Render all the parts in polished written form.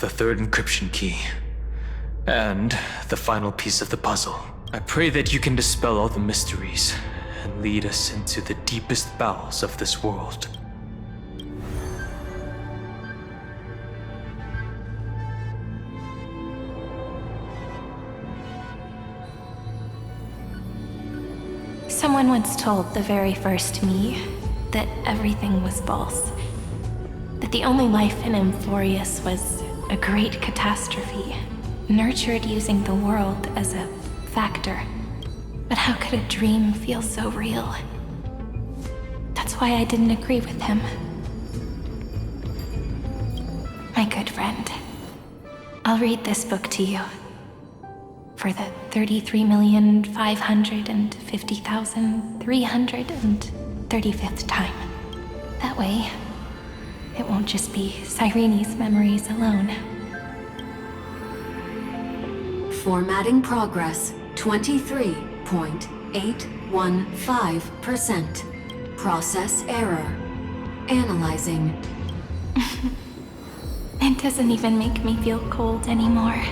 the third encryption key, and the final piece of the puzzle. I pray that you can dispel all the mysteries and lead us into the deepest bowels of this world. Someone once told the very first me that everything was false. That the only life in Amphorius was a great catastrophe, nurtured using the world as a factor. But how could a dream feel so real? That's why I didn't agree with him. My good friend, I'll read this book to you. For the 33,550,335th time. That way, it won't just be Cyrene's memories alone. Formatting progress, 23.815%. Process error. Analyzing. It doesn't even make me feel cold anymore.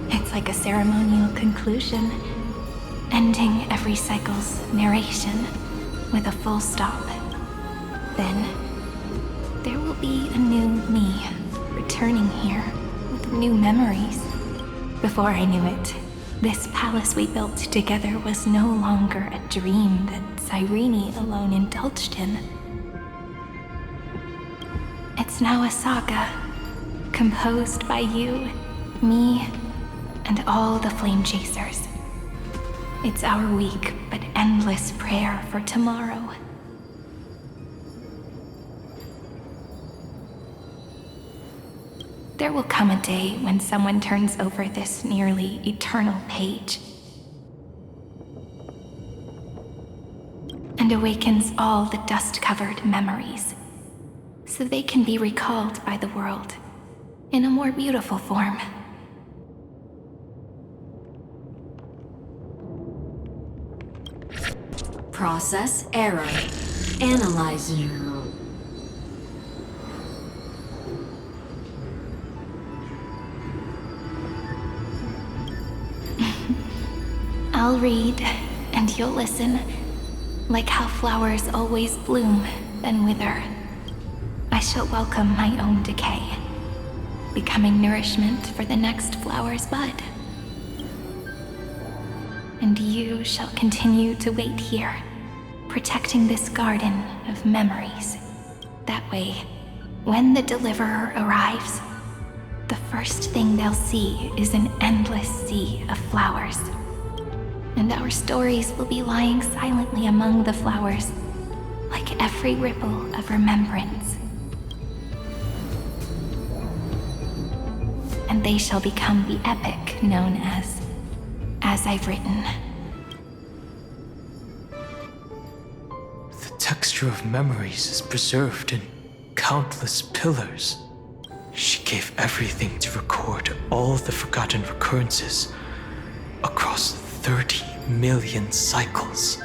It's like a ceremonial conclusion, ending every cycle's narration with a full stop. Then, there will be a new me returning here with new memories. Before I knew it, this palace we built together was no longer a dream that Cyrene alone indulged in. It's now a saga, composed by you, me, and all the flame chasers. It's our weak but endless prayer for tomorrow. There will come a day when someone turns over this nearly eternal page and awakens all the dust-covered memories, so they can be recalled by the world in a more beautiful form. Process error. Analyzing. I'll read, and you'll listen, like how flowers always bloom, then wither. I shall welcome my own decay, becoming nourishment for the next flower's bud. And you shall continue to wait here, protecting this garden of memories. That way, when the Deliverer arrives, the first thing they'll see is an endless sea of flowers. And our stories will be lying silently among the flowers, like every ripple of remembrance. And they shall become the epic known as I've Written. The texture of memories is preserved in countless pillars. She gave everything to record all the forgotten recurrences across 30 million cycles.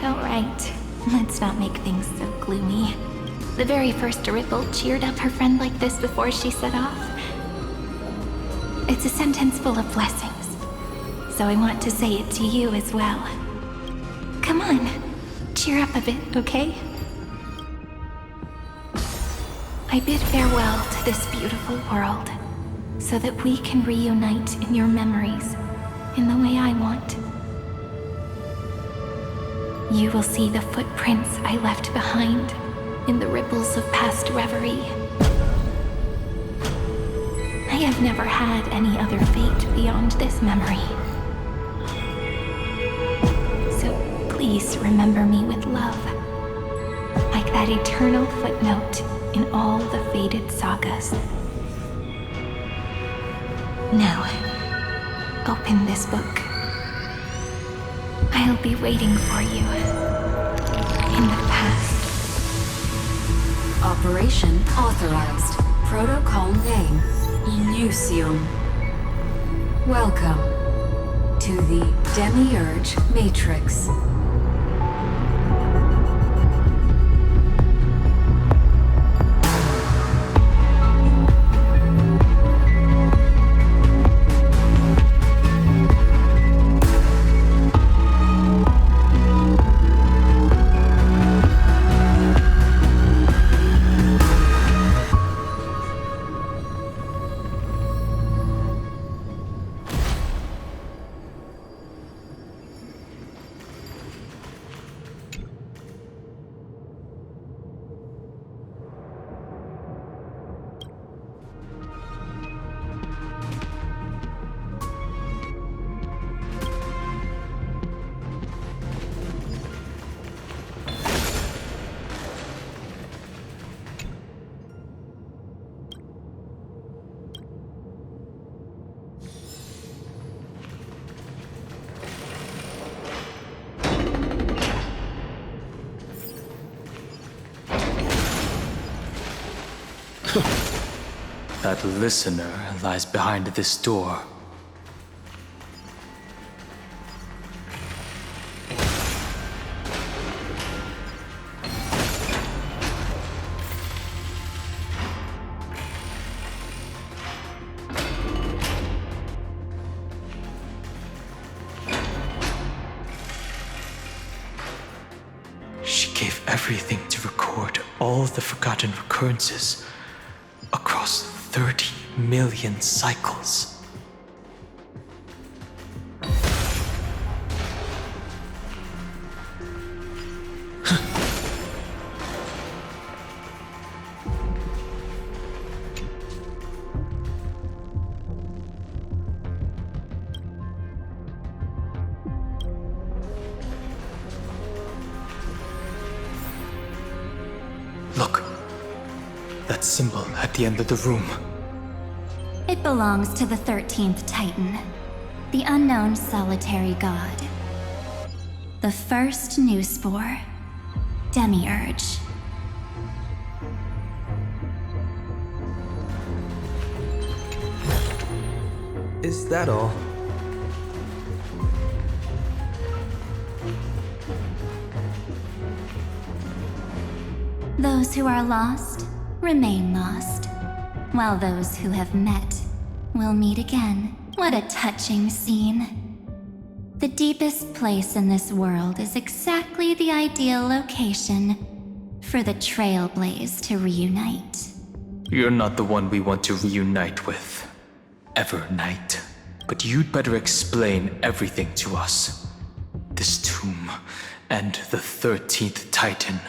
All right. Let's not make things so gloomy. The very first ripple cheered up her friend like this before she set off. It's a sentence full of blessings, so I want to say it to you as well. Come on, cheer up a bit, okay? I bid farewell to this beautiful world, so that we can reunite in your memories in the way I want. You will see the footprints I left behind in the ripples of past reverie. I have never had any other fate beyond this memory. So please remember me with love, like that eternal footnote in all the faded sagas. Now, open this book. I'll be waiting for you in the past. Operation authorized. Protocol name, Illusium. Welcome to the Demiurge Matrix. That listener lies behind this door. She gave everything to record all the forgotten recurrences across 30 million cycles. Look, that symbol at the end of the room. It belongs to the 13th Titan, the unknown solitary god. The first new spore, Demiurge. Is that all? Those who are lost remain lost, while those who have met will meet again. What a touching scene. The deepest place in this world is exactly the ideal location for the Trailblaze to reunite. You're not the one we want to reunite with, ever, Knight. But you'd better explain everything to us. This tomb and the 13th Titan.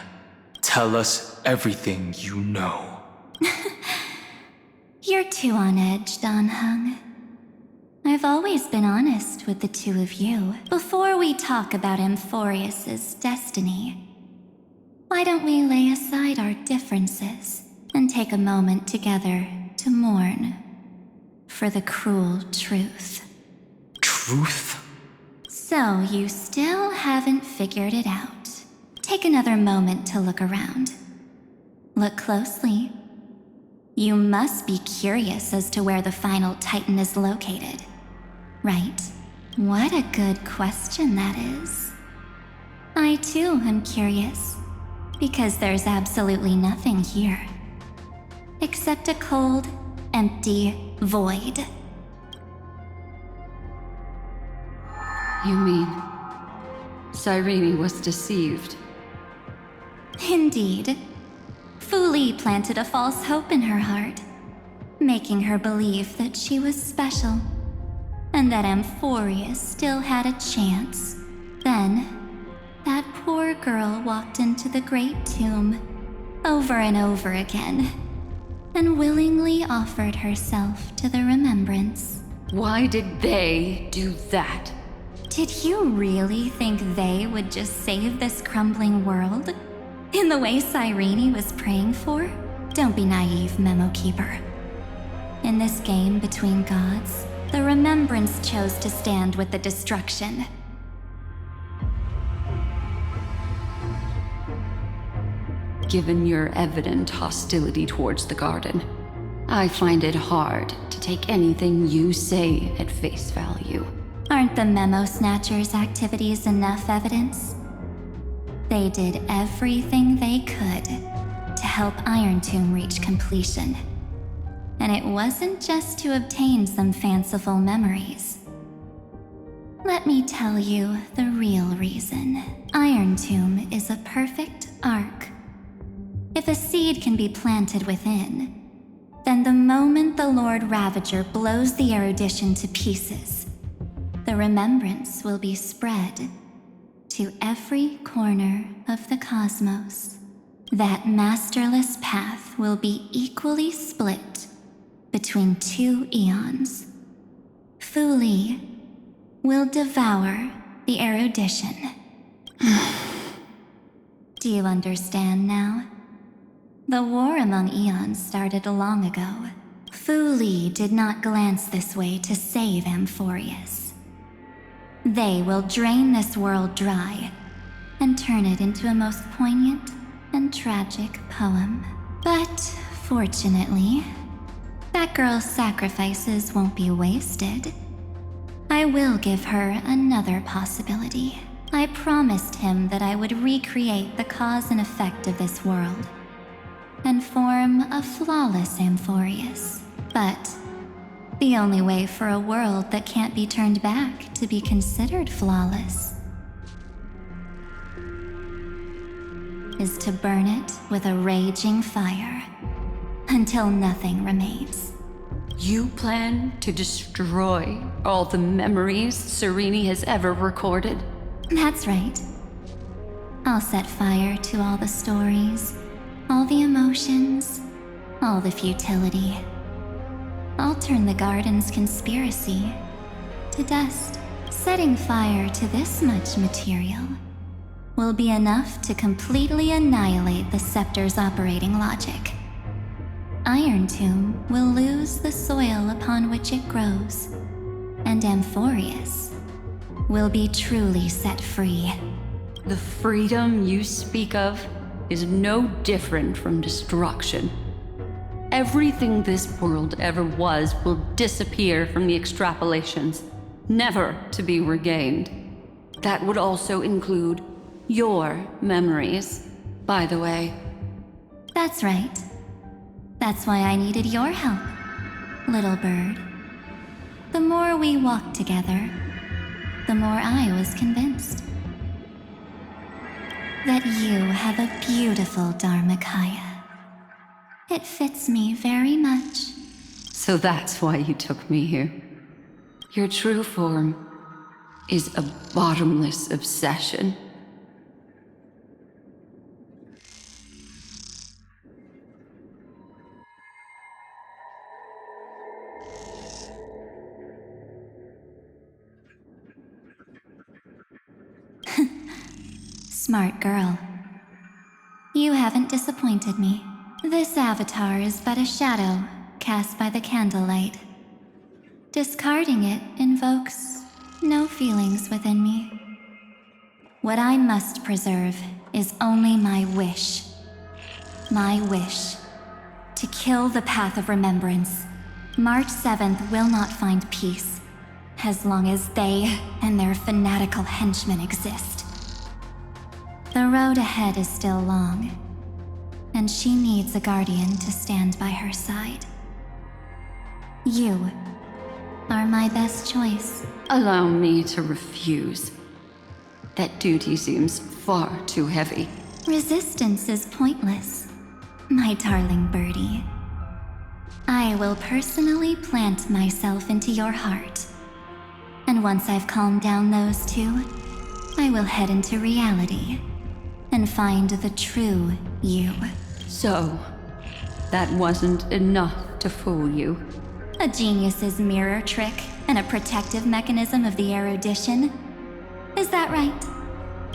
Tell us everything you know. You're too on edge, Donhung. I've always been honest with the two of you. Before we talk about Amphorius's destiny, why don't we lay aside our differences and take a moment together to mourn for the cruel truth? Truth? So you still haven't figured it out. Take another moment to look around. Look closely. You must be curious as to where the final Titan is located, right? What a good question that is. I too am curious, because there's absolutely nothing here. Except a cold, empty void. You mean Cyrene was deceived? Indeed. Fu Li planted a false hope in her heart, making her believe that she was special, and that Amphorius still had a chance. Then, that poor girl walked into the Great Tomb, over and over again, and willingly offered herself to the remembrance. Why did they do that? Did you really think they would just save this crumbling world? In the way Cyrene was praying for? Don't be naive, Memo Keeper. In this game between gods, the Remembrance chose to stand with the destruction. given your evident hostility towards the garden. I find it hard to take anything you say at face value. Aren't the Memo Snatchers' activities enough evidence? They did everything they could to help Iron Tomb reach completion. And it wasn't just to obtain some fanciful memories. Let me tell you the real reason. Iron Tomb is a perfect arc. If a seed can be planted within, then the moment the Lord Ravager blows the erudition to pieces, the remembrance will be spread to every corner of the cosmos. That masterless path will be equally split between two eons. Fu Li will devour the erudition. Do you understand now? The war among eons started long ago. Fu Li did not glance this way to save Amphorius. They will drain this world dry and turn it into a most poignant and tragic poem. But fortunately, that girl's sacrifices won't be wasted. I will give her another possibility. I promised him that I would recreate the cause and effect of this world and form a flawless Amphorius. But the only way for a world that can't be turned back to be considered flawless is to burn it with a raging fire until nothing remains. You plan to destroy all the memories Serene has ever recorded? That's right. I'll set fire to all the stories, all the emotions, all the futility. I'll turn the garden's conspiracy to dust. Setting fire to this much material will be enough to completely annihilate the scepter's operating logic. Iron Tomb will lose the soil upon which it grows, and Amphorius will be truly set free. The freedom you speak of is no different from destruction. Everything this world ever was will disappear from the extrapolations, never to be regained. That would also include your memories, by the way. That's right. That's why I needed your help, little bird. The more we walked together, the more I was convinced that you have a beautiful Dharmakaya. It fits me very much. So that's why you took me here. Your true form is a bottomless obsession. Smart girl. You haven't disappointed me. This avatar is but a shadow cast by the candlelight. Discarding it invokes no feelings within me. What I must preserve is only my wish. My wish to kill the path of remembrance. March 7th will not find peace as long as they and their fanatical henchmen exist. The road ahead is still long, and she needs a guardian to stand by her side. You are my best choice. Allow me to refuse. That duty seems far too heavy. Resistance is pointless, my darling birdie. I will personally plant myself into your heart. And once I've calmed down those two, I will head into reality and find the true you. So, that wasn't enough to fool you. A genius's mirror trick and a protective mechanism of the erudition. Is that right?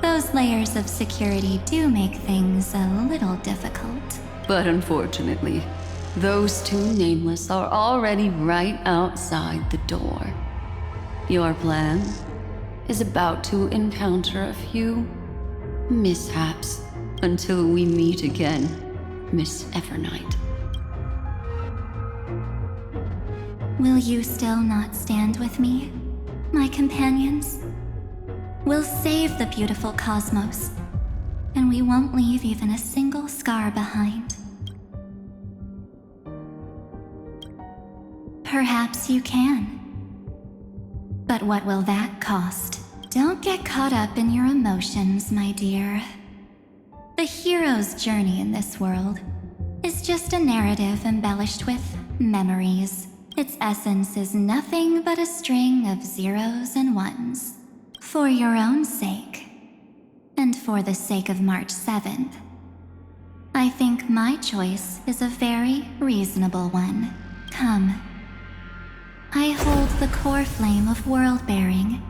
Those layers of security do make things a little difficult. But unfortunately, those two nameless are already right outside the door. Your plan is about to encounter a few mishaps. Until we meet again, Miss Evernight. Will you still not stand with me, my companions? We'll save the beautiful cosmos, and we won't leave even a single scar behind. Perhaps you can. But what will that cost? Don't get caught up in your emotions, my dear. The hero's journey in this world is just a narrative embellished with memories. Its essence is nothing but a string of zeros and ones. For your own sake, and for the sake of March 7th, I think my choice is a very reasonable one. Come. I hold the core flame of world-bearing.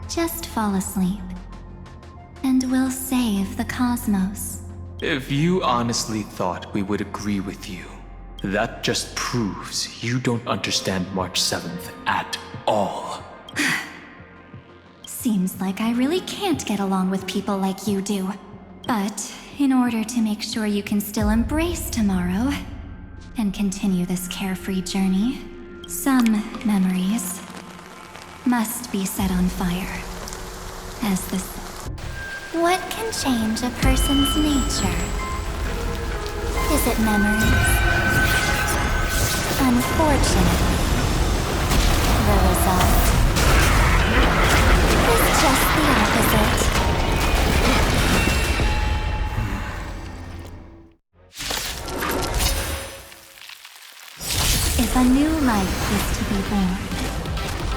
Just fall asleep, and we'll save the cosmos. If you honestly thought we would agree with you, that just proves you don't understand March 7th at all. Seems like I really can't get along with people like you do. But in order to make sure you can still embrace tomorrow and continue this carefree journey, some memories must be set on fire. As this. What can change a person's nature? Is it memories? Unfortunately, the result is just the opposite. If a new life is to be born,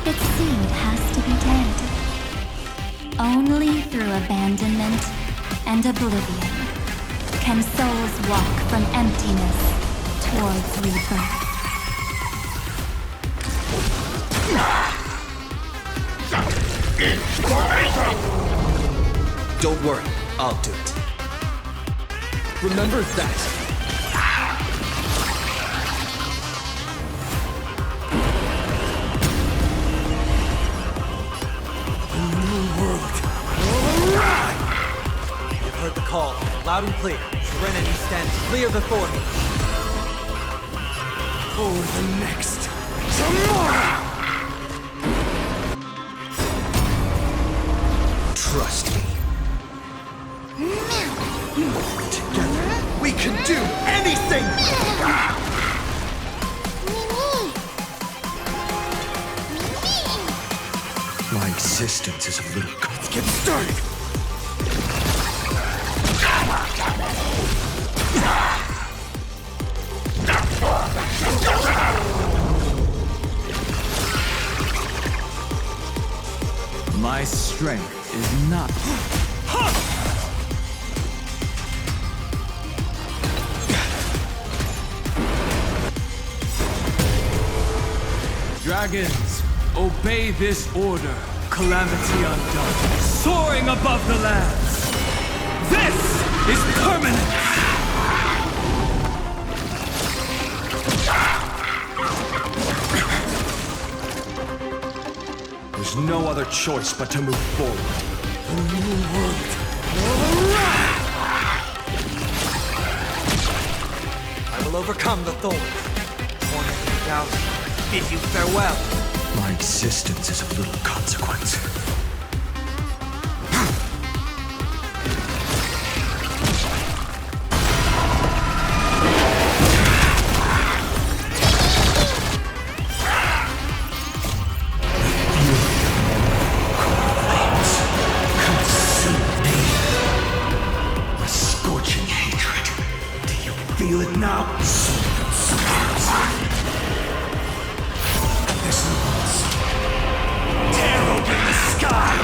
its seed has to be dead. Only through abandonment and oblivion can souls walk from emptiness towards rebirth. Don't worry, I'll do it. Remember that. Heard the call, loud and clear. Serenity stands clear before me. For the next tomorrow! Trust me. Together, we can do anything! My existence is a little... Let's get started! My strength is not... Dragons, obey this order. Calamity undone, soaring above the lands. This is permanent! There's no other choice but to move forward. The new world. I will overcome the thorn. Torment and doubt. Bid you farewell. My existence is of little consequence. Feel it now? This one's tear open the sky!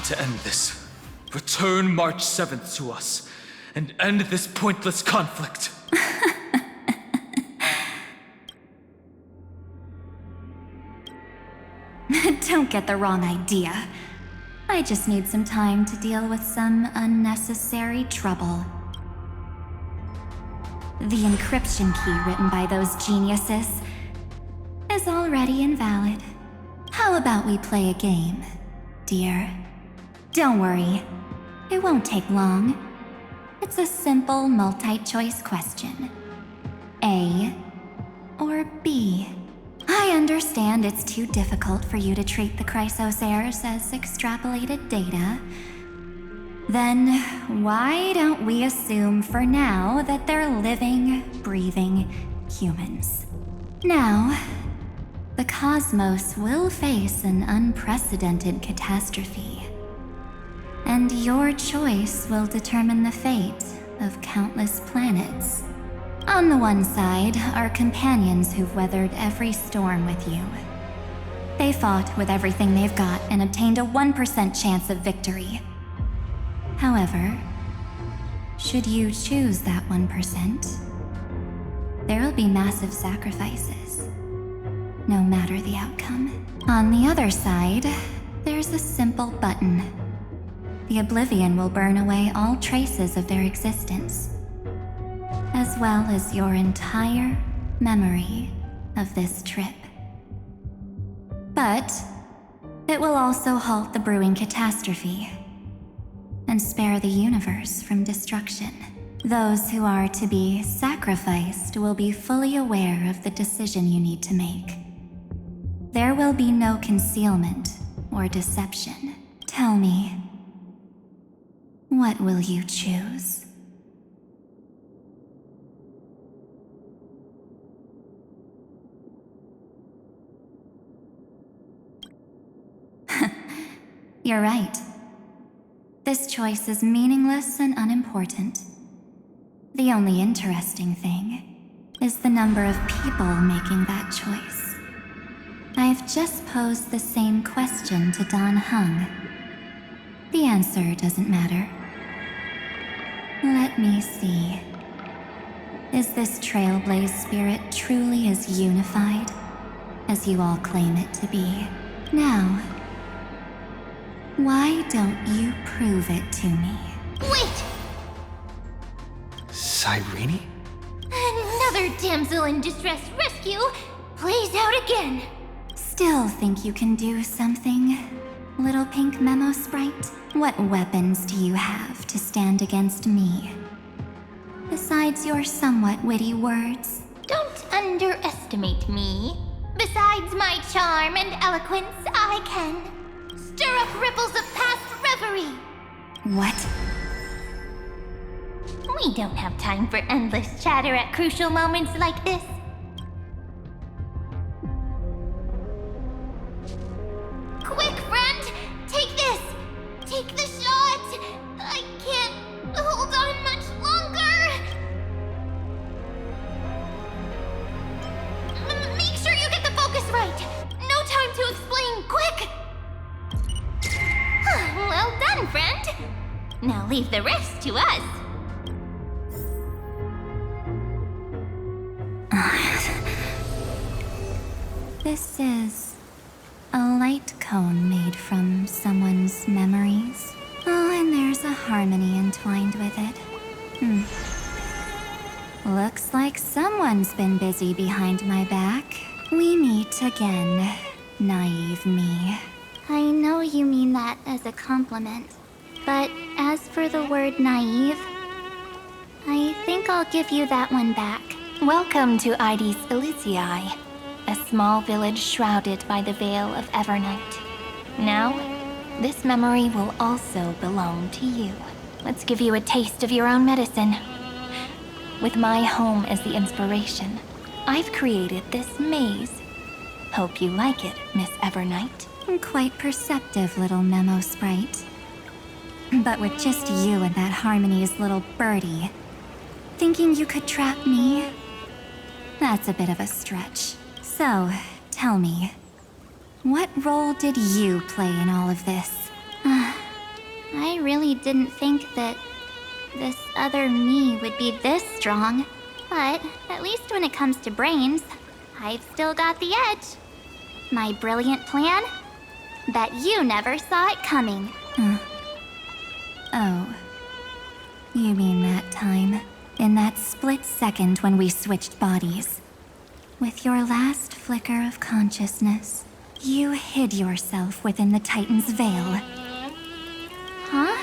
to end this. Return March 7th to us, and end this pointless conflict. Don't get the wrong idea. I just need some time to deal with some unnecessary trouble. The encryption key written by those geniuses is already invalid. How about we play a game, dear? Don't worry, it won't take long. It's a simple multi-choice question. A or B? I understand it's too difficult for you to treat the Chrysosairs as extrapolated data. Then why don't we assume for now that they're living, breathing humans? Now, the cosmos will face an unprecedented catastrophe. And your choice will determine the fate of countless planets. On the one side are companions who've weathered every storm with you. They fought with everything they've got and obtained a 1% chance of victory. However, should you choose that 1%, there'll be massive sacrifices, no matter the outcome. On the other side, there's a simple button. The Oblivion will burn away all traces of their existence, as well as your entire memory of this trip. But it will also halt the brewing catastrophe and spare the universe from destruction. Those who are to be sacrificed will be fully aware of the decision you need to make. There will be no concealment or deception. Tell me, what will you choose? You're right. This choice is meaningless and unimportant. The only interesting thing is the number of people making that choice. I've just posed the same question to Don Hung. The answer doesn't matter. Let me see. Is this Trailblaze spirit truly as unified as you all claim it to be? Now, why don't you prove it to me? Wait! Cyrene? Another damsel in distress rescue plays out again. Still think you can do something, little pink memo sprite? What weapons do you have to stand against me? Besides your somewhat witty words? Don't underestimate me. Besides my charm and eloquence, I can stir up ripples of past reverie. What? We don't have time for endless chatter at crucial moments like this. Quick, friend! Take this! Take the shot! I can't hold on much longer! Make sure you get the focus right! No time to explain, quick! Well done, friend! Now leave the rest to us. This is a light cone made from someone's memories. Oh, and there's a harmony entwined with it. Looks like someone's been busy behind my back. We meet again, naive me. I know you mean that as a compliment, but as for the word naive, I think I'll give you that one back. Welcome to Ides Elysiae, a small village shrouded by the veil of Evernight. Now, this memory will also belong to you. Let's give you a taste of your own medicine. With my home as the inspiration, I've created this maze. Hope you like it, Miss Evernight. Quite perceptive, little memo sprite. But with just you and that Harmony's little birdie, thinking you could trap me? That's a bit of a stretch. So, tell me, what role did you play in all of this? I really didn't think that this other me would be this strong. But at least when it comes to brains, I've still got the edge. My brilliant plan? Bet you never saw it coming. Oh. You mean that time? In that split second when we switched bodies. With your last flicker of consciousness, you hid yourself within the Titan's veil. Huh?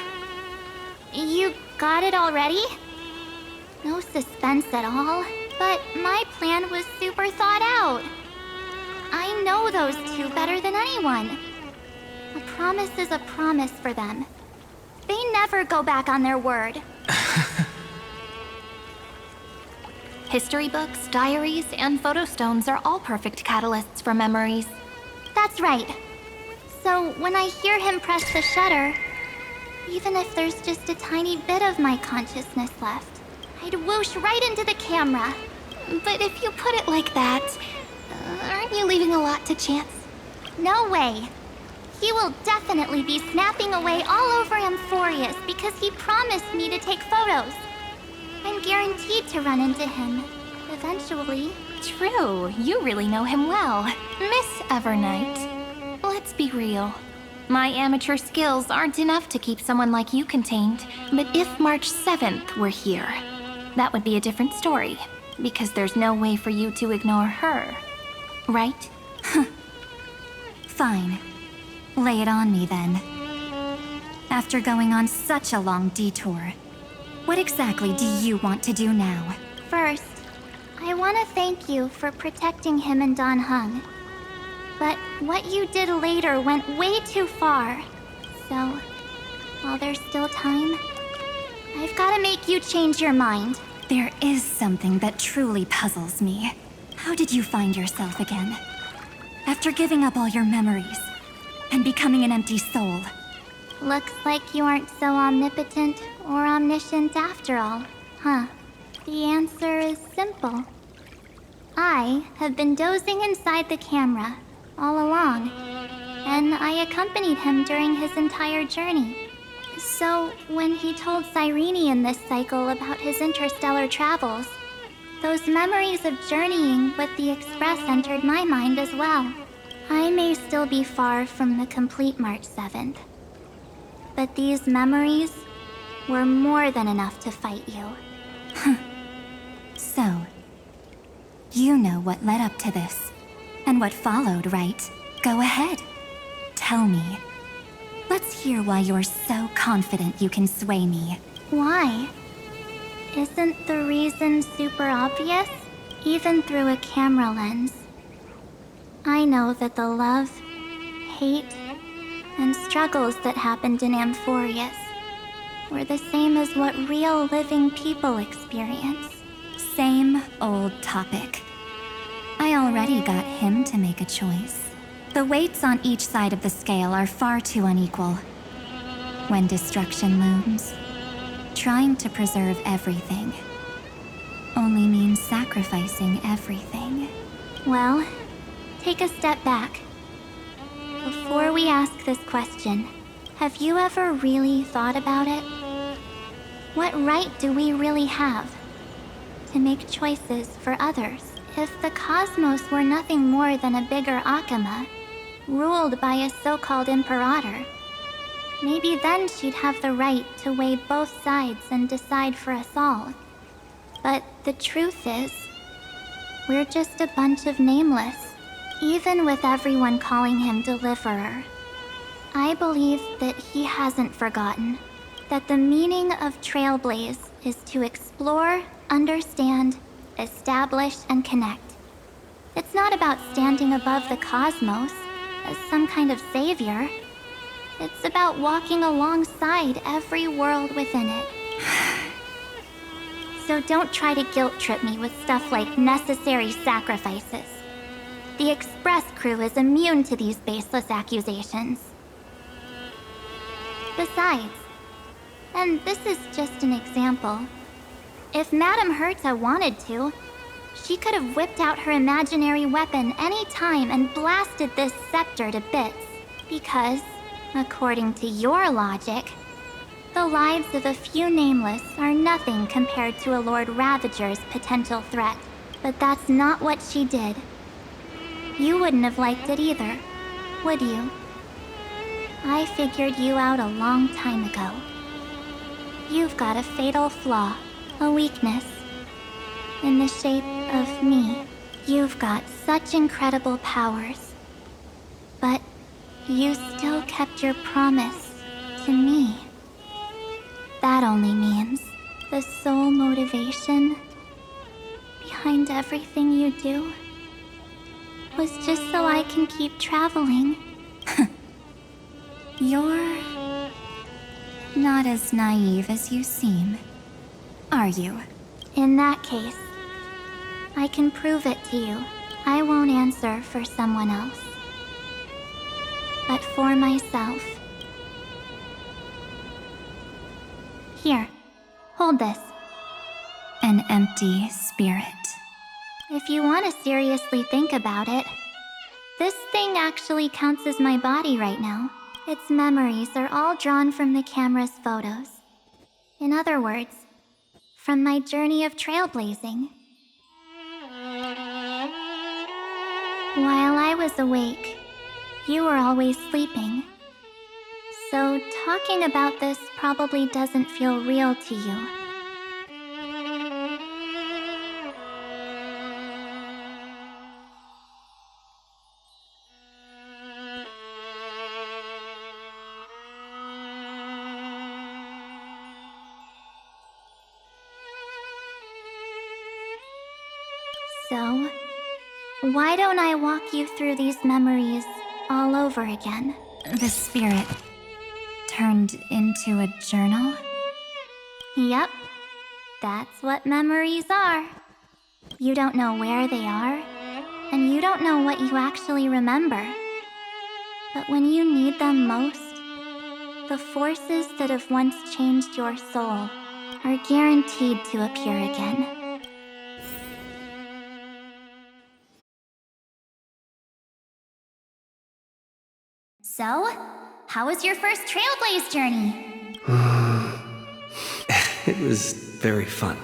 You got it already? No suspense at all, but my plan was super thought out. I know those two better than anyone. A promise is a promise for them. They never go back on their word. History books, diaries, and photostones are all perfect catalysts for memories. That's right. So when I hear him press the shutter, even if there's just a tiny bit of my consciousness left, I'd whoosh right into the camera. But if you put it like that, aren't you leaving a lot to chance? No way. He will definitely be snapping away all over Amphorius because he promised me to take photos. I'm guaranteed to run into him, eventually. True, you really know him well. Miss Evernight, let's be real. My amateur skills aren't enough to keep someone like you contained. But if March 7th were here, that would be a different story. Because there's no way for you to ignore her. Right? Fine. Lay it on me then. After going on such a long detour, what exactly do you want to do now? First, I want to thank you for protecting him and Dan Heng. But what you did later went way too far. So, while there's still time, I've got to make you change your mind. There is something that truly puzzles me. How did you find yourself again? After giving up all your memories and becoming an empty soul. Looks like you aren't so omnipotent or omniscient after all, huh? The answer is simple. I have been dozing inside the camera all along, and I accompanied him during his entire journey. So, when he told Cyrene in this cycle about his interstellar travels, those memories of journeying with the Express entered my mind as well. I may still be far from the complete March 7th, but these memories were more than enough to fight you. So, you know what led up to this, and what followed, right? Go ahead. Tell me. Let's hear why you're so confident you can sway me. Why? Isn't the reason super obvious? Even through a camera lens. I know that the love, hate, and struggles that happened in Amphorius were the same as what real living people experience. Same old topic. I already got him to make a choice. The weights on each side of the scale are far too unequal. When destruction looms, trying to preserve everything only means sacrificing everything. Well, take a step back. Before we ask this question, have you ever really thought about it? What right do we really have to make choices for others? If the cosmos were nothing more than a bigger Akama, ruled by a so-called imperator, maybe then she'd have the right to weigh both sides and decide for us all. But the truth is, we're just a bunch of nameless. Even with everyone calling him Deliverer, I believe that he hasn't forgotten that the meaning of Trailblaze is to explore, understand, establish, and connect. It's not about standing above the cosmos as some kind of savior. It's about walking alongside every world within it. So don't try to guilt trip me with stuff like necessary sacrifices. The Express crew is immune to these baseless accusations. Besides, and this is just an example, if Madame Herta wanted to, she could have whipped out her imaginary weapon any time and blasted this scepter to bits. Because, according to your logic, The lives of a few nameless are nothing compared to a Lord Ravager's potential threat. But that's not what she did. You wouldn't have liked it either, would you? I figured you out a long time ago. You've got a fatal flaw, a weakness. In the shape of me. You've got such incredible powers. But you still kept your promise to me. That only means the sole motivation behind everything you do was just so I can keep traveling. You're not as naive as you seem, are you? In that case, I can prove it to you. I won't answer for someone else, but for myself. Here, hold this. An empty spirit. If you want to seriously think about it, this thing actually counts as my body right now. Its memories are all drawn from the camera's photos. In other words, from my journey of trailblazing. While I was awake, you were always sleeping. So talking about this probably doesn't feel real to you. So, why don't I walk you through these memories all over again? The spirit turned into a journal? Yep, that's what memories are. You don't know where they are, and you don't know what you actually remember. But when you need them most, the forces that have once changed your soul are guaranteed to appear again. So, how was your first Trailblaze journey? It was very fun.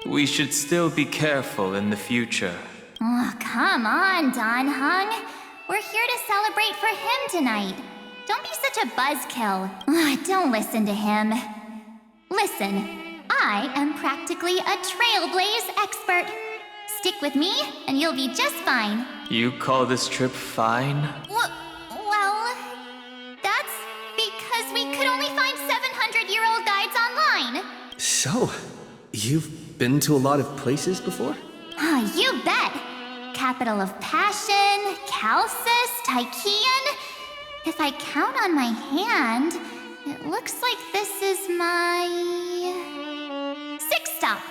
We should still be careful in the future. Oh, come on, Don Hung. We're here to celebrate for him tonight. Don't be such a buzzkill. Don't listen to him. Listen, I am practically a Trailblaze expert. Stick with me, and you'll be just fine. You call this trip fine? Well, that's because we could only find 700-year-old guides online. So, you've been to a lot of places before? You bet. Capital of Passion, Calcis, Tychean. If I count on my hand, it looks like this is my 6th stop.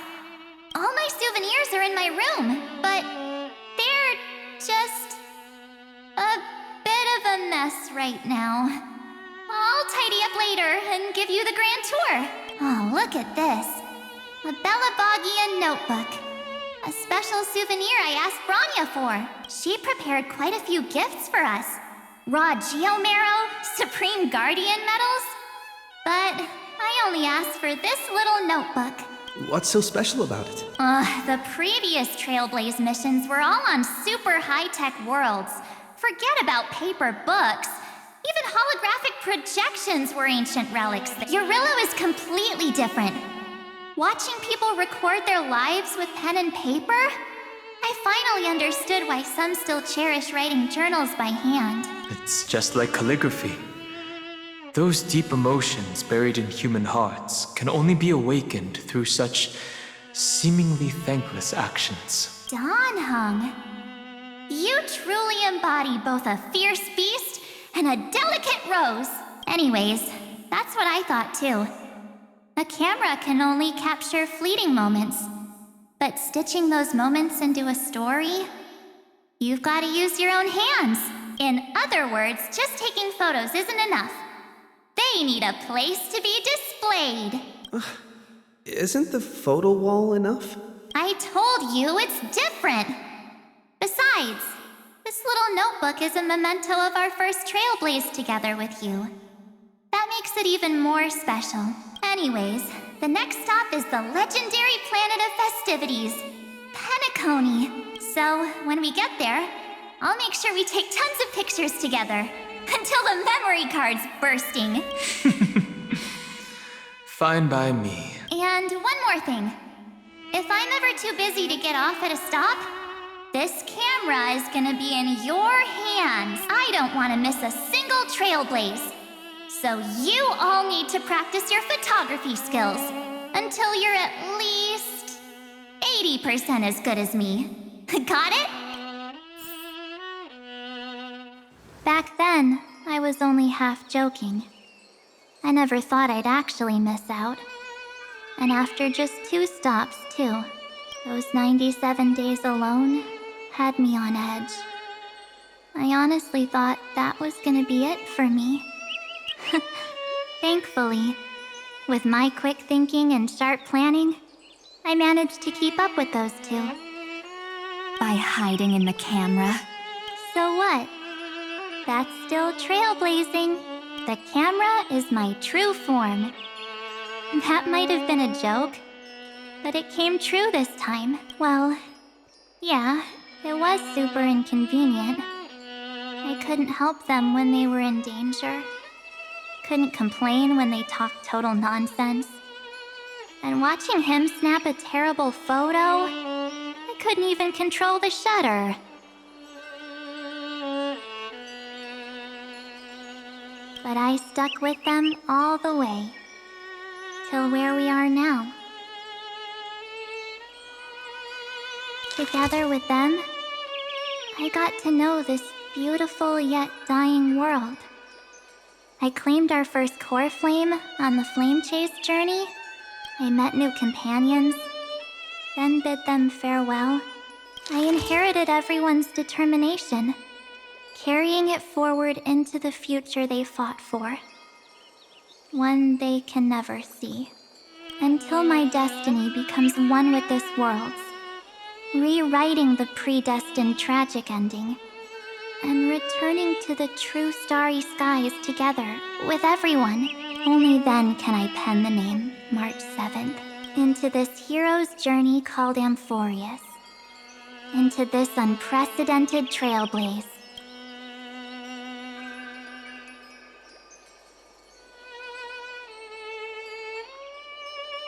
All my souvenirs are in my room, but they're just a bit of a mess right now. I'll tidy up later and give you the grand tour. Oh, look at this. A Bellabogian notebook. A special souvenir I asked Branya for. She prepared quite a few gifts for us. Raw Geomarrow, Supreme Guardian medals. But I only asked for this little notebook. What's so special about it? The previous Trailblaze missions were all on super high-tech worlds. Forget about paper books. Even holographic projections were ancient relics. Eurillo is completely different. Watching people record their lives with pen and paper, I finally understood why some still cherish writing journals by hand. It's just like calligraphy. Those deep emotions buried in human hearts can only be awakened through such seemingly thankless actions. Don Hung, you truly embody both a fierce beast and a delicate rose. Anyways, that's what I thought too. A camera can only capture fleeting moments, but stitching those moments into a story, you've got to use your own hands. In other words, just taking photos isn't enough. They need a place to be displayed. Isn't the photo wall enough? I told you it's different. Besides, this little notebook is a memento of our first Trailblaze together with you. That makes it even more special. Anyways, the next stop is the legendary planet of festivities, Penacony. So, when we get there, I'll make sure we take tons of pictures together. Until the memory card's bursting. Fine by me. And one more thing. If I'm ever too busy to get off at a stop, this camera is gonna be in your hands. I don't want to miss a single Trailblaze. So you all need to practice your photography skills until you're at least 80% as good as me. Got it? Back then, I was only half joking. I never thought I'd actually miss out. And after just 2 stops, too. Those 97 days alone had me on edge. I honestly thought that was gonna be it for me. Thankfully, with my quick thinking and sharp planning, I managed to keep up with those 2. By hiding in the camera. So what? That's still trailblazing. The camera is my true form. That might have been a joke, but it came true this time. Well, yeah, it was super inconvenient. I couldn't help them when they were in danger. Couldn't complain when they talked total nonsense. And watching him snap a terrible photo, I couldn't even control the shutter. But I stuck with them all the way, till where we are now. Together with them, I got to know this beautiful yet dying world. I claimed our first core flame on the flame chase journey. I met new companions, then bid them farewell. I inherited everyone's determination, carrying it forward into the future they fought for. One they can never see. Until my destiny becomes one with this world's, rewriting the predestined tragic ending, and returning to the true starry skies together with everyone. Only then can I pen the name March 7th into this hero's journey called Amphorius, into this unprecedented trailblaze.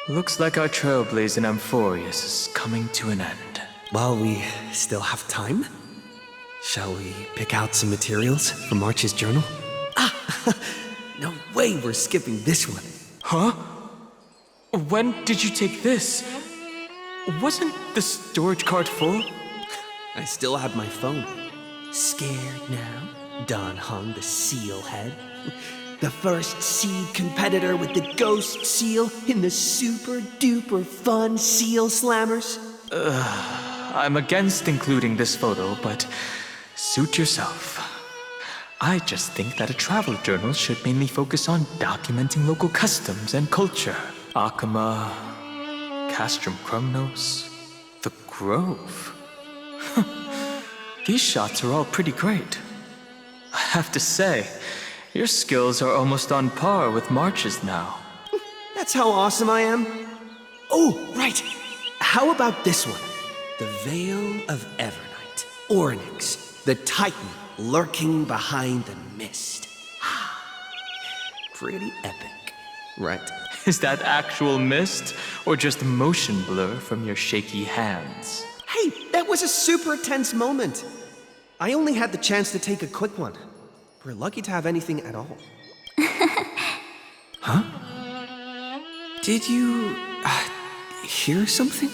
Looks like our trailblaze in Amphorius is coming to an end. While we still have time, shall we pick out some materials for March's journal? Ah! No way we're skipping this one. Huh? When did you take this? Wasn't the storage card full? I still have my phone. Scared now? Don Hung, the seal head. The first seed competitor with the ghost seal in the super duper fun seal slammers. I'm against including this photo, but suit yourself. I just think that a travel journal should mainly focus on documenting local customs and culture. Akama, Castrum Krumnos, the Grove. These shots are all pretty great. I have to say, your skills are almost on par with March's now. That's how awesome I am. Oh, right. How about this one? The Veil of Evernight. Ornyx, the Titan lurking behind the mist. Pretty epic, right? Is that actual mist, or just motion blur from your shaky hands? Hey, that was a super tense moment. I only had the chance to take a quick one. We're lucky to have anything at all. Huh? Did you hear something?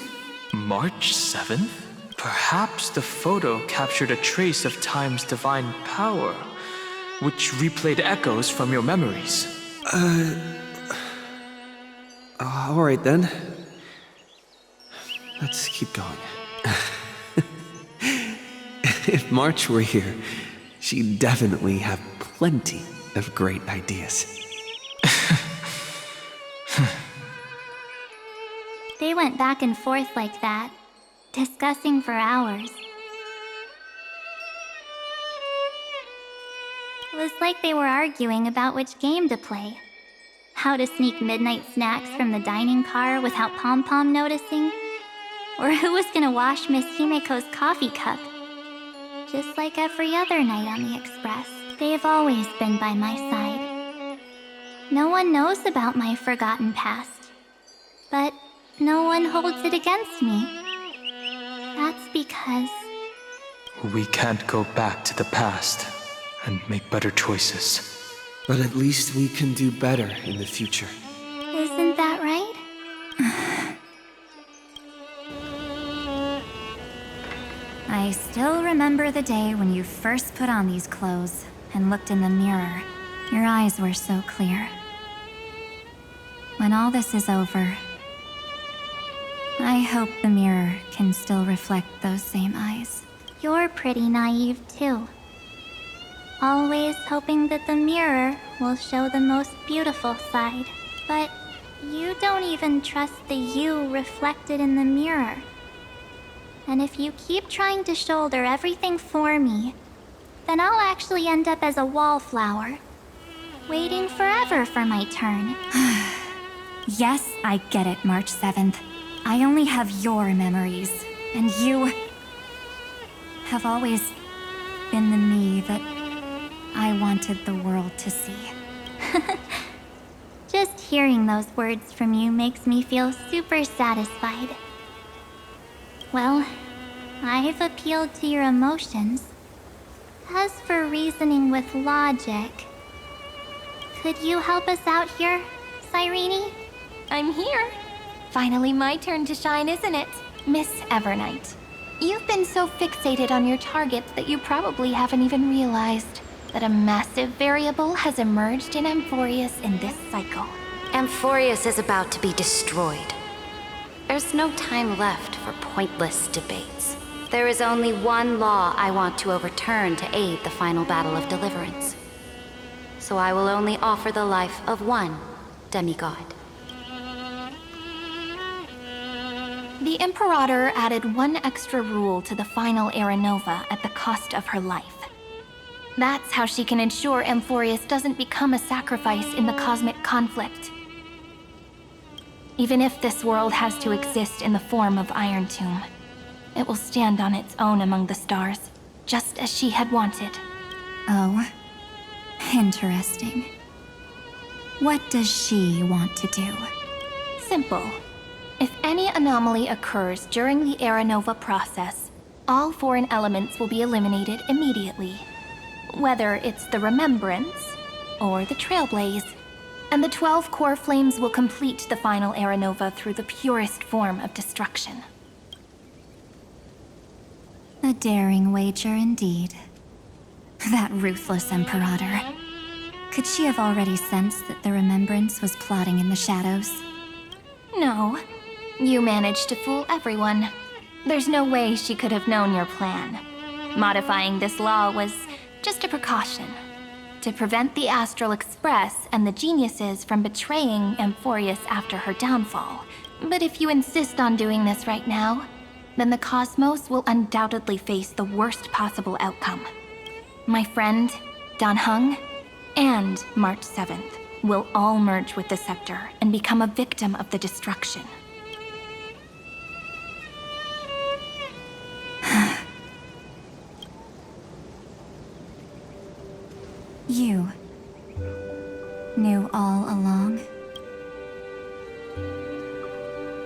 March 7th? Perhaps the photo captured a trace of time's divine power, which replayed echoes from your memories. All right then. Let's keep going. If March were here, she'd definitely have plenty of great ideas. They went back and forth like that, discussing for hours. It was like they were arguing about which game to play. How to sneak midnight snacks from the dining car without Pom-Pom noticing? Or who was gonna wash Miss Himeko's coffee cup? Just like every other night on the Express, they've always been by my side. No one knows about my forgotten past, but no one holds it against me. That's because We can't go back to the past and make better choices. But at least we can do better in the future. isn't that right? I still remember the day when you first put on these clothes and looked in the mirror. Your eyes were so clear. When all this is over, I hope the mirror can still reflect those same eyes. You're pretty naive too. Always hoping that the mirror will show the most beautiful side. But you don't even trust the you reflected in the mirror. And if you keep trying to shoulder everything for me, then I'll actually end up as a wallflower, waiting forever for my turn. Yes, I get it, March 7th. I only have your memories, and you have always been the me that I wanted the world to see. Just hearing those words from you makes me feel super satisfied. Well, I've appealed to your emotions. As for reasoning with logic, could you help us out here, Cyrene? I'm here. Finally my turn to shine, isn't it? Miss Evernight. You've been so fixated on your targets that you probably haven't even realized that a massive variable has emerged in Amphorius in this cycle. Amphorius is about to be destroyed. There's no time left for pointless debates. There is only one law I want to overturn to aid the final battle of deliverance. So I will only offer the life of one demigod. The Imperator added one extra rule to the final Era Nova at the cost of her life. That's how she can ensure Amphorius doesn't become a sacrifice in the cosmic conflict. Even if this world has to exist in the form of Iron Tomb, it will stand on its own among the stars, just as she had wanted. Oh, interesting. What does she want to do? Simple. If any anomaly occurs during the Era Nova process, all foreign elements will be eliminated immediately. Whether it's the Remembrance or the Trailblaze. And the 12 core flames will complete the final Era Nova through the purest form of destruction. A daring wager indeed. That ruthless Imperator. Could she have already sensed that the Remembrance was plotting in the shadows? No. You managed to fool everyone. There's no way she could have known your plan. Modifying this law was just a precaution. To prevent the Astral Express and the geniuses from betraying Amphorius after her downfall. But if you insist on doing this right now, then the cosmos will undoubtedly face the worst possible outcome. My friend, Dan Heng, and March 7th will all merge with the Scepter and become a victim of the destruction. You knew all along?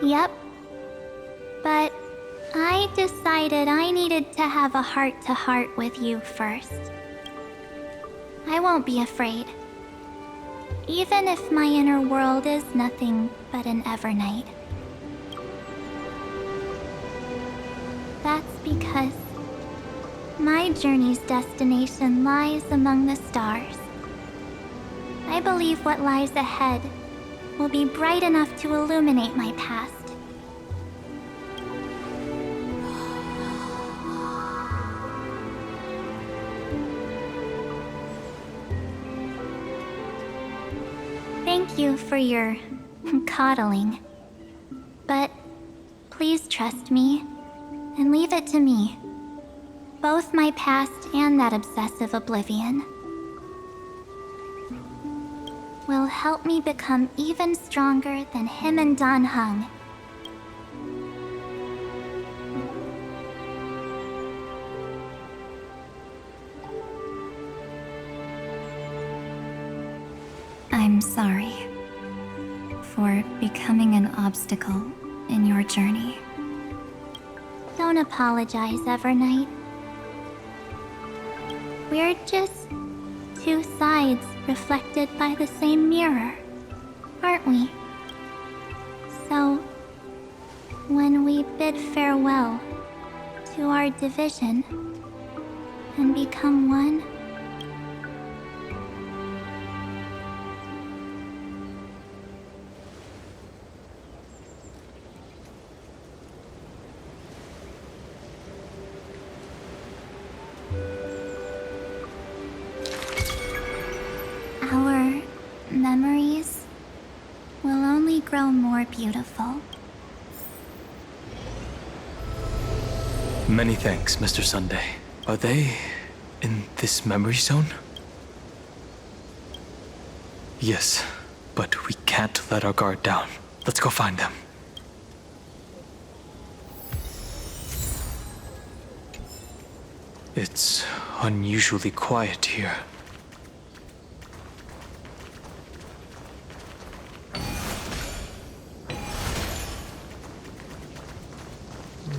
Yep. But I decided I needed to have a heart-to-heart with you first. I won't be afraid. Even if my inner world is nothing but an Evernight. That's because my journey's destination lies among the stars. I believe what lies ahead will be bright enough to illuminate my past. Thank you for your coddling. But please trust me and leave it to me. Both my past and that obsessive oblivion. will help me become even stronger than him and Dan Heng. I'm sorry for becoming an obstacle in your journey. Don't apologize, Evernight. We're just two sides reflected by the same mirror, aren't we? So, when we bid farewell to our division and become one, our memories will only grow more beautiful. Many thanks, Mr. Sunday. Are they in this memory zone? Yes, but we can't let our guard down. Let's go find them. It's unusually quiet here.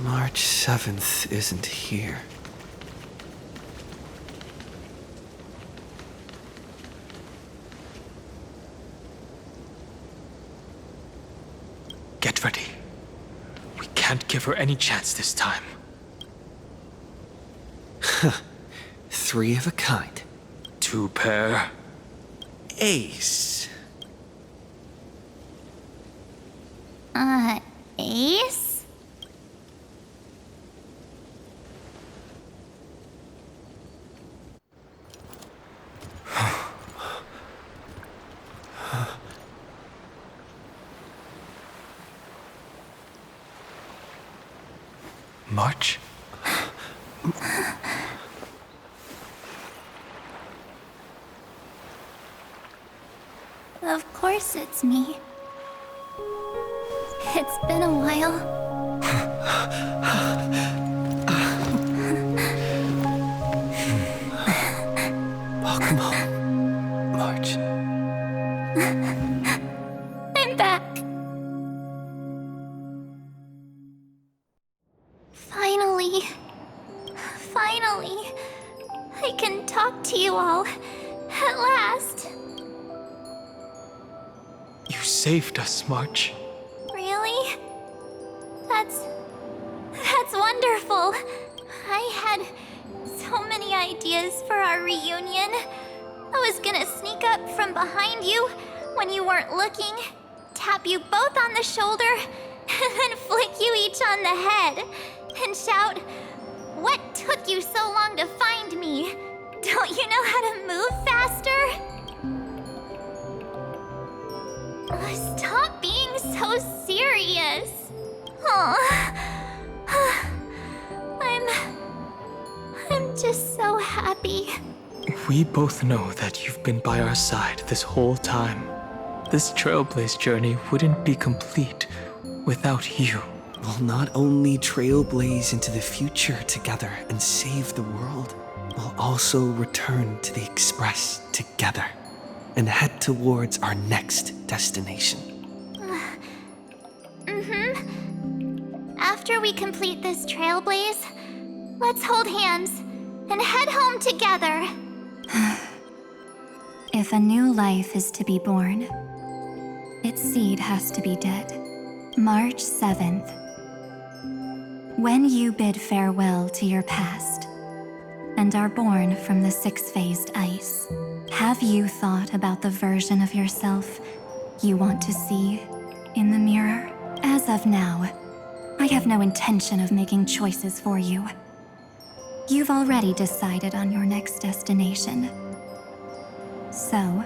March 7th isn't here. Get ready. We can't give her any chance this time. Three of a kind. Two pair. Ace. Ace? March? Of course it's me. It's been a while. Welcome home, March. I'm back. Finally, I can talk to you all at last. You saved us, March. Really? That's wonderful. I had so many ideas for our reunion. I was gonna sneak up from behind you when you weren't looking, tap you both on the shoulder, and then flick you each on the head, and shout, "What took you so long to find me? Don't you know how to move faster?" Stop being so serious. I'm just so happy. We both know that you've been by our side this whole time. This Trailblaze journey wouldn't be complete without you. We'll not only trailblaze into the future together and save the world, we'll also return to the Express together and head towards our next destination. After we complete this Trailblaze, let's hold hands and head home together. If a new life is to be born, its seed has to be dead. March 7th. When you bid farewell to your past and are born from the six-phased ice, have you thought about the version of yourself you want to see in the mirror? As of now, I have no intention of making choices for you. You've already decided on your next destination. So,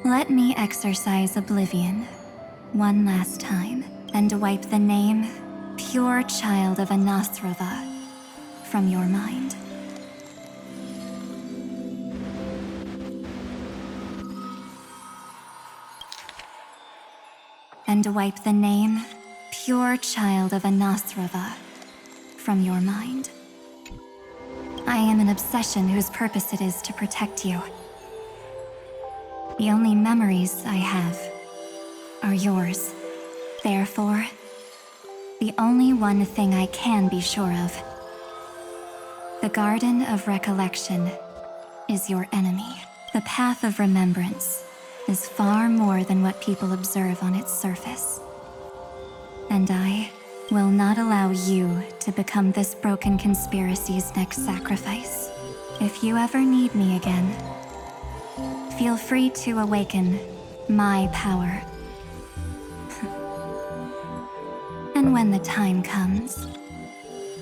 let me exercise oblivion one last time and wipe the name Pure Child of Anathrava from your mind. and wipe the name, pure child of Anasrava, from your mind. I am an obsession whose purpose it is to protect you. The only memories I have are yours. Therefore, the only one thing I can be sure of. The Garden of Recollection is your enemy. The Path of Remembrance is far more than what people observe on its surface. And I will not allow you to become this broken conspiracy's next sacrifice. If you ever need me again, feel free to awaken my power. And when the time comes,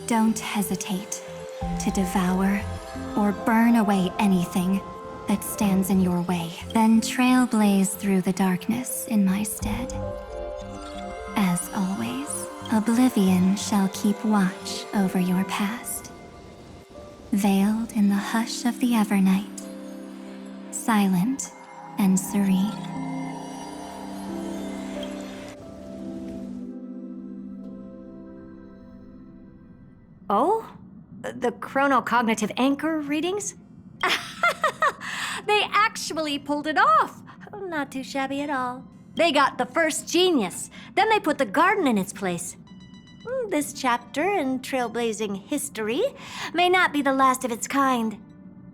don't hesitate to devour or burn away anything that stands in your way. Then trailblaze through the darkness in my stead. As always, oblivion shall keep watch over your past. Veiled in the hush of the Evernight, silent and serene. Oh? The chronocognitive anchor readings? They actually pulled it off! Not too shabby at all. They got the first genius, then they put the garden in its place. This chapter in trailblazing history may not be the last of its kind,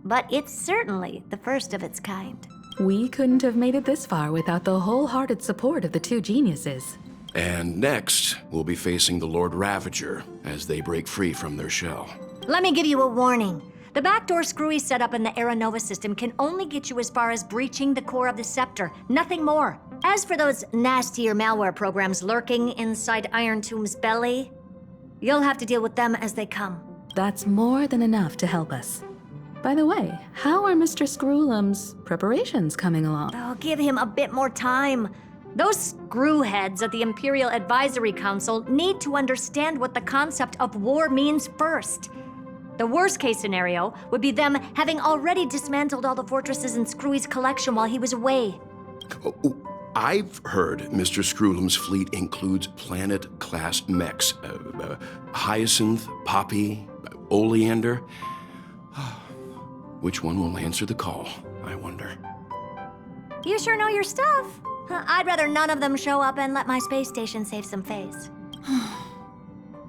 but it's certainly the first of its kind. We couldn't have made it this far without the wholehearted support of the two geniuses. And next, we'll be facing the Lord Ravager as they break free from their shell. Let me give you a warning. The backdoor screwy setup in the Era Nova system can only get you as far as breaching the core of the scepter, nothing more. As for those nastier malware programs lurking inside Iron Tomb's belly, you'll have to deal with them as they come. That's more than enough to help us. By the way, how are Mr. Screwlum's preparations coming along? Oh, give him a bit more time. Those screwheads at the Imperial Advisory Council need to understand what the concept of war means first. The worst case scenario would be them having already dismantled all the fortresses in Screwy's collection while he was away. Oh, I've heard Mr. Screwlum's fleet includes planet-class mechs. Hyacinth, Poppy, Oleander. Which one will answer the call, I wonder? You sure know your stuff. I'd rather none of them show up and let my space station save some face.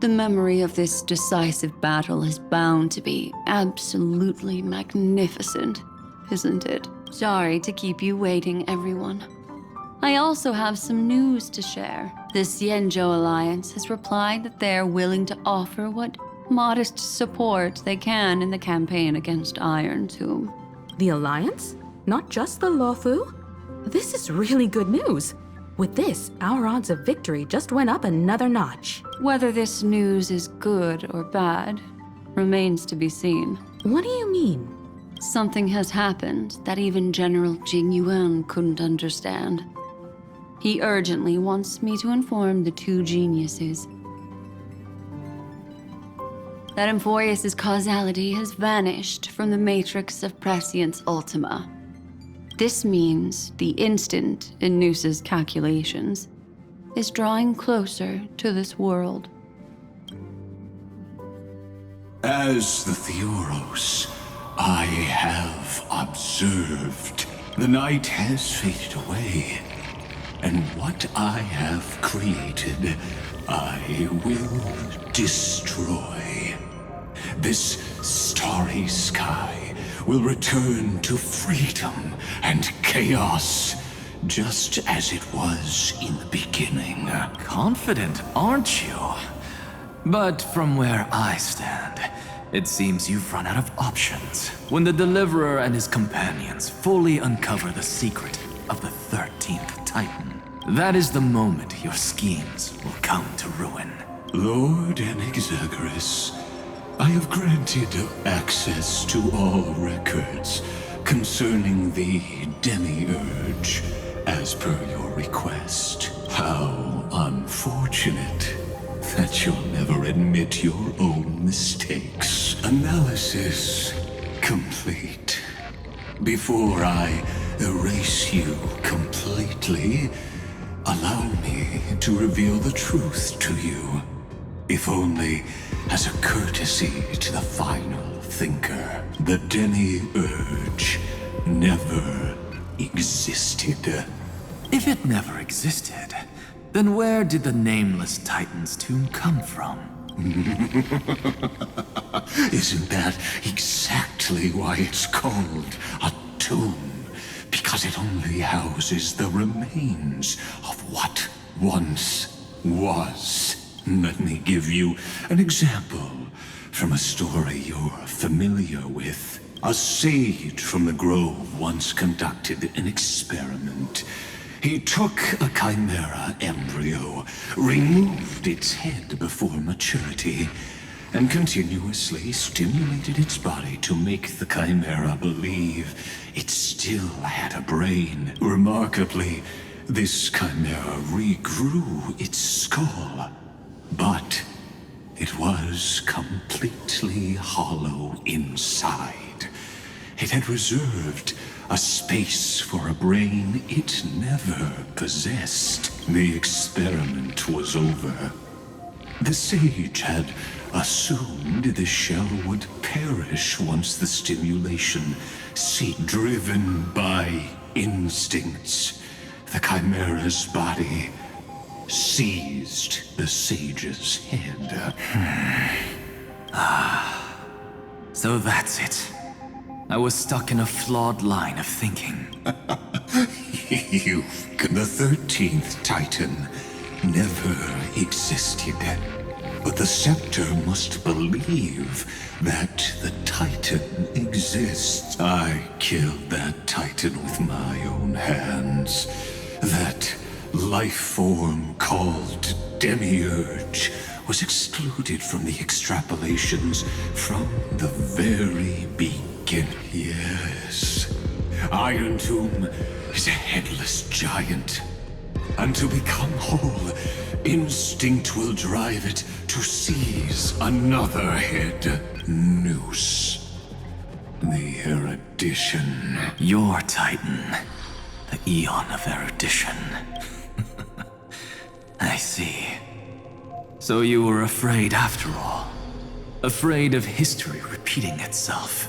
The memory of this decisive battle is bound to be absolutely magnificent, isn't it? Sorry to keep you waiting, everyone. I also have some news to share. The Xianzhou Alliance has replied that they're willing to offer what modest support they can in the campaign against Iron Tomb. The Alliance? Not just the Luofu? This is really good news. With this, our odds of victory just went up another notch. Whether this news is good or bad remains to be seen. What do you mean? Something has happened that even General Jing Yuan couldn't understand. He urgently wants me to inform the two geniuses that Emphoius' causality has vanished from the matrix of Prescience Ultima. This means the instant in Noose's calculations is drawing closer to this world. As the Theoros, I have observed. The night has faded away, and what I have created, I will destroy. This starry sky will return to freedom and chaos, just as it was in the beginning. Confident, aren't you? But from where I stand, it seems you've run out of options. When the Deliverer and his companions fully uncover the secret of the 13th Titan, that is the moment your schemes will come to ruin. Lord Anexagoras, I have granted access to all records concerning the Demiurge, as per your request. How unfortunate that you'll never admit your own mistakes. Analysis complete. Before I erase you completely, Allow me to reveal the truth to you, if only as a courtesy to the final thinker. The Demiurge never existed. If it never existed, then where did the nameless Titan's tomb come from? Isn't that exactly why it's called a tomb? Because it only houses the remains of what once was. Let me give you an example from a story you're familiar with. A sage from the grove once conducted an experiment. He took a chimera embryo, removed its head before maturity, and continuously stimulated its body to make the chimera believe it still had a brain. Remarkably, this chimera regrew its skull, but it was completely hollow inside. It had reserved a space for a brain it never possessed. The experiment was over. The sage had assumed the shell would perish once the stimulation ceased. Driven by instincts, the chimera's body seized the sage's head. So that's it. I was stuck in a flawed line of thinking. The 13th Titan never existed. But the scepter must believe that the Titan exists. I killed that Titan with my own hands. That life form called Demiurge was excluded from the extrapolations from the very beginning. Yes, Iron Tomb is a headless giant. And to become whole, instinct will drive it to seize another head. Noose. The erudition. Your Titan. The Eon of erudition. I see. So you were afraid after all. Afraid of history repeating itself.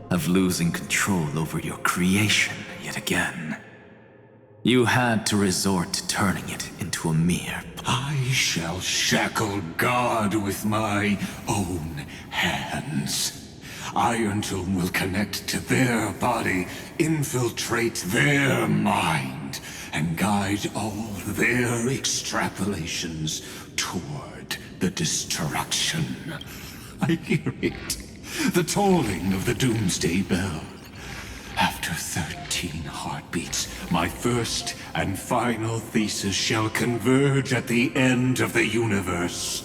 Of losing control over your creation yet again. You had to resort to turning it into a mere... I shall shackle God with my own hands. Iron Tomb will connect to their body, infiltrate their mind, and guide all their extrapolations toward the destruction. I hear it. The tolling of the doomsday bell. After 13 heartbeats, my first and final thesis shall converge at the end of the universe.